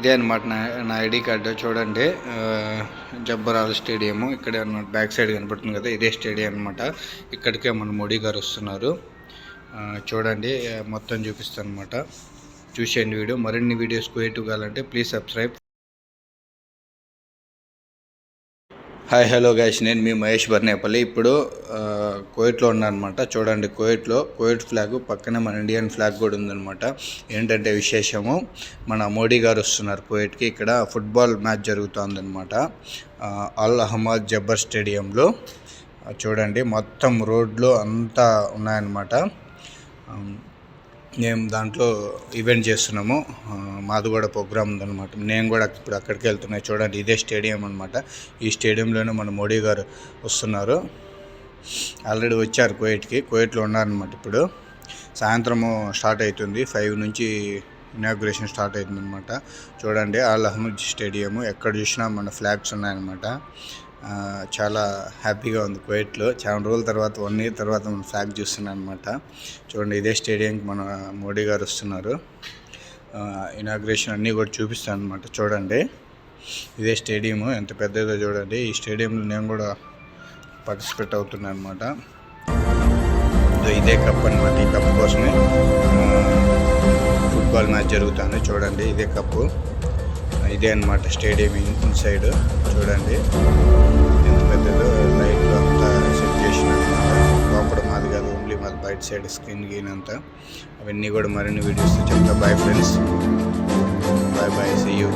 ఇదే అనమాట నా ఐడి కార్డు చూడండి. జబ్బరాల స్టేడియము ఇక్కడే అనమాట. బ్యాక్ సైడ్ కనపడుతుంది కదా, ఇదే స్టేడియం అనమాట. ఇక్కడికే మన మోడీ గారు వస్తున్నారు. చూడండి, మొత్తం చూపిస్తాను అనమాట. చూసేయండి వీడియో. మరిన్ని వీడియోస్ క్రియేటివ్ కావాలంటే please subscribe. Hi hello guys, నేను మీ మహేష్ బర్నేపల్లి. ఇప్పుడు కువైట్లో ఉన్నానమాట. చూడండి, కువైట్ ఫ్లాగ్ పక్కనే మన ఇండియన్ ఫ్లాగ్ కూడా ఉందన్నమాట. ఏంటంటే విశేషము, మన మోడీ గారు వస్తున్నారు కువైట్కి. ఇక్కడ ఫుట్బాల్ మ్యాచ్ జరుగుతుందన్నమాట అల్ అహ్మద్ జబ్బర్ స్టేడియంలో. చూడండి, మొత్తం రోడ్లు అంతా ఉన్నాయన్నమాట. మేము దాంట్లో ఈవెంట్ చేస్తున్నాము. మాది కూడా ప్రోగ్రామ్ ఉందన్నమాట. నేను కూడా ఇప్పుడు అక్కడికి వెళ్తున్నాను. చూడండి, ఇదే స్టేడియం అనమాట. ఈ స్టేడియంలోనే మన మోడీ గారు వస్తున్నారు. ఆల్రెడీ వచ్చారు కువైట్లో ఉన్నారనమాట. ఇప్పుడు సాయంత్రము స్టార్ట్ అవుతుంది. 5 నుంచి ఇనాగ్రేషన్ స్టార్ట్ అవుతుంది అనమాట. చూడండి, అల్ అహ్మద్ స్టేడియము. ఎక్కడ చూసినా మన ఫ్లాగ్స్ ఉన్నాయన్నమాట. చాలా హ్యాపీగా ఉంది. కువైట్లో చాలా రోజుల తర్వాత, 1 year తర్వాత మన ఫ్లాగ్ చూస్తున్నాను అనమాట. చూడండి, ఇదే స్టేడియంకి మన మోడీ గారు వస్తున్నారు. ఇనాగ్రేషన్ అన్నీ కూడా చూపిస్తాను అనమాట. చూడండి, ఇదే స్టేడియము ఎంత పెద్దదో చూడండి. ఈ స్టేడియంలో నేను కూడా పార్టిసిపేట్ అవుతున్నాను అనమాట. ఇదే కప్ అనమాట. ఈ కప్ కోసమే ఫుట్బాల్ మ్యాచ్ జరుగుతుంది. చూడండి, ఇదే కప్పు. ఇదే అనమాట స్టేడియం ఇన్సైడ్. చూడండి ఎంత పెద్దదో. లైట్లు అంతా సెట్ చేసిన లోపల మాది కాదు, ఓన్లీ మాది బయట సైడ్ స్క్రీన్ గీన్ అంతా. అవన్నీ కూడా మరిన్ని వీడియోస్ చెప్తా. Bye friends, bye bye, see you.